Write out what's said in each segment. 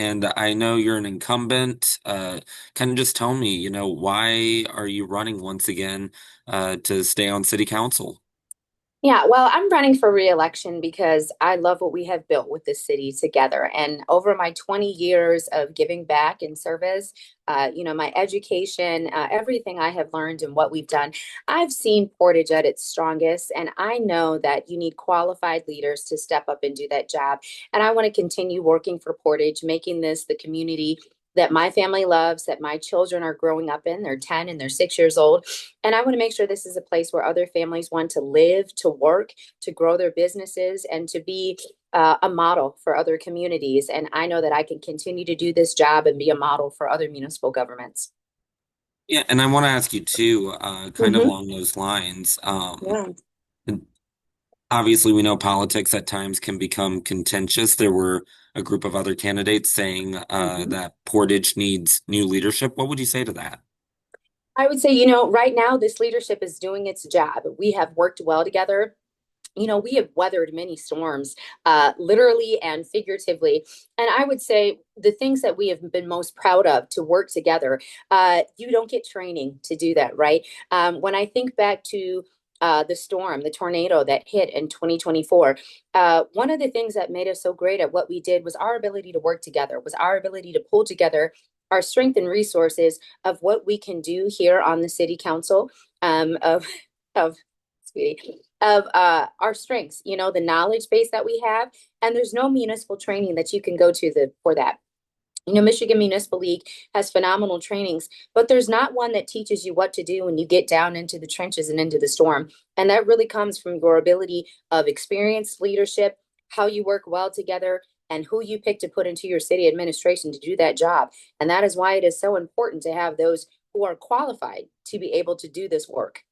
And I know you're an incumbent. Kind of just tell me, why are you running once again to stay on city council? Yeah, well, I'm running for reelection because I love what we have built with this city together. And over my 20 years of giving back and service, my education, everything I have learned and what we've done, I've seen Portage at its strongest. And I know that you need qualified leaders to step up and do that job. And I want to continue working for Portage, making this the community that my family loves, that my children are growing up in. They're 10 and they're 6 years old. And I want to make sure this is a place where other families want to live, to work, to grow their businesses, and to be a model for other communities. And I know that I can continue to do this job and be a model for other municipal governments. Yeah, and I want to ask you too, kind of Hmm. along those lines. Yeah. Obviously, we know politics at times can become contentious. There were a group of other candidates saying Hmm. that Portage needs new leadership. What would you say to that? I would say, right now this leadership is doing its job. We have worked well together. We have weathered many storms, literally and figuratively. And I would say the things that we have been most proud of to work together, you don't get training to do that, right? When I think back to the storm, the tornado that hit in 2024, one of the things that made us so great at what we did was our ability to work together, was our ability to pull together our strength and resources of what we can do here on the city council, of sweetie, of our strengths, the knowledge base that we have. And there's no municipal training that you can go to for that. Michigan Municipal League has phenomenal trainings, but there's not one that teaches you what to do when you get down into the trenches and into the storm. And that really comes from your ability of experience, leadership, how you work well together, and who you pick to put into your city administration to do that job. And that is why it is so important to have those who are qualified to be able to do this work.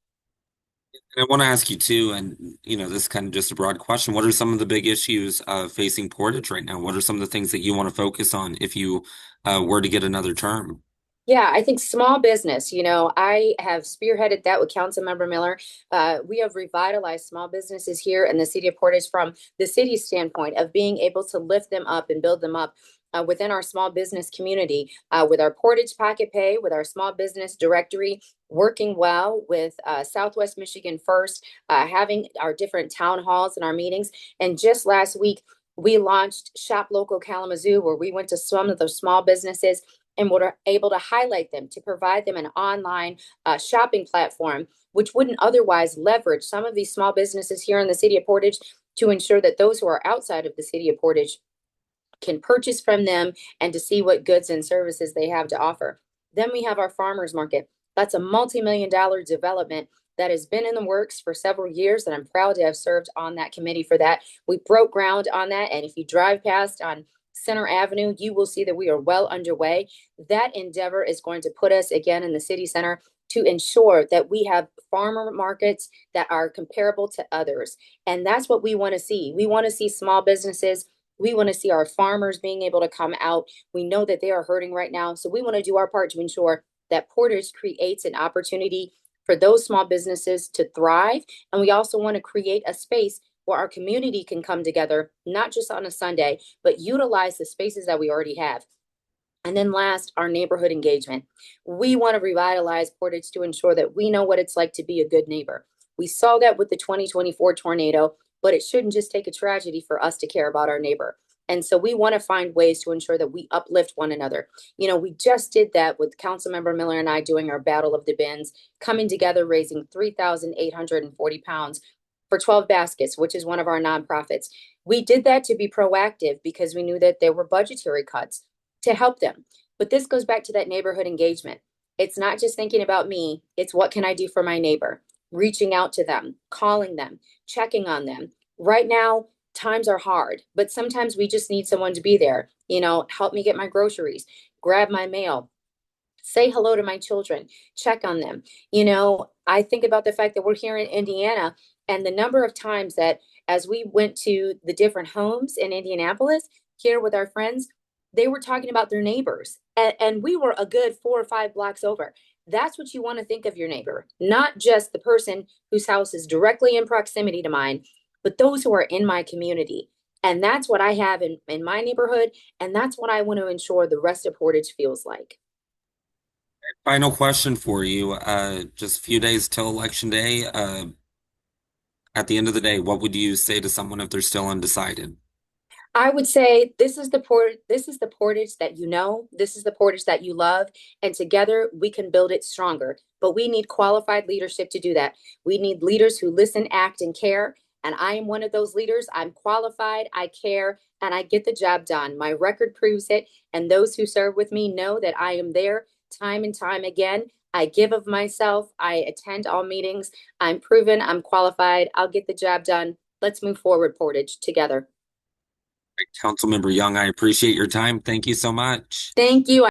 And I want to ask you too, and this is kind of just a broad question. What are some of the big issues facing Portage right now? What are some of the things that you want to focus on if you were to get another term? Yeah, I think small business, I have spearheaded that with Councilmember Miller. We have revitalized small businesses here in the city of Portage from the city's standpoint of being able to lift them up and build them up within our small business community with our Portage Pocket Pay, with our small business directory, working well with Southwest Michigan First, having our different town halls and our meetings. And just last week, we launched Shop Local Kalamazoo, where we went to some of those small businesses and were able to highlight them to provide them an online shopping platform, which wouldn't otherwise leverage some of these small businesses here in the city of Portage to ensure that those who are outside of the city of Portage can purchase from them and to see what goods and services they have to offer. Then we have our farmers market. That's a multi-million-dollar development that has been in the works for several years, and I'm proud to have served on that committee for that. We broke ground on that, and if you drive past on Center Avenue, you will see that we are well underway. That endeavor is going to put us again in the city center to ensure that we have farmer markets that are comparable to others. And that's what we want to see. We want to see small businesses. We want to see our farmers being able to come out. We know that they are hurting right now. So we want to do our part to ensure that Portage creates an opportunity for those small businesses to thrive. And we also want to create a space where our community can come together, not just on a Sunday, but utilize the spaces that we already have. And then last, our neighborhood engagement. We want to revitalize Portage to ensure that we know what it's like to be a good neighbor. We saw that with the 2024 tornado, but it shouldn't just take a tragedy for us to care about our neighbor. And so we want to find ways to ensure that we uplift one another. We just did that with Councilmember Miller and I doing our Battle of the Bins, coming together, raising 3,840 pounds for 12 baskets, which is one of our nonprofits. We did that to be proactive because we knew that there were budgetary cuts to help them. But this goes back to that neighborhood engagement. It's not just thinking about me, it's what can I do for my neighbor? Reaching out to them, calling them, checking on them. Right now, times are hard, but sometimes we just need someone to be there. Help me get my groceries, grab my mail, say hello to my children, check on them. I think about the fact that we're here in Indiana and the number of times that as we went to the different homes in Indianapolis here with our friends, they were talking about their neighbors. And we were a good 4 or 5 blocks over. That's what you want to think of your neighbor, not just the person whose house is directly in proximity to mine, but those who are in my community. And that's what I have in my neighborhood. And that's what I want to ensure the rest of Portage feels like. Final question for you. Just a few days till election day. At the end of the day, what would you say to someone if they're still undecided? I would say this is the Portage that you know, this is the Portage that you love, and together we can build it stronger. But we need qualified leadership to do that. We need leaders who listen, act, and care. And I am one of those leaders. I'm qualified, I care, and I get the job done. My record proves it, and those who serve with me know that I am there time and time again. I give of myself, I attend all meetings. I'm proven, I'm qualified, I'll get the job done. Let's move forward, Portage, together. Councilmember Young, I appreciate your time. Thank you so much. Thank you.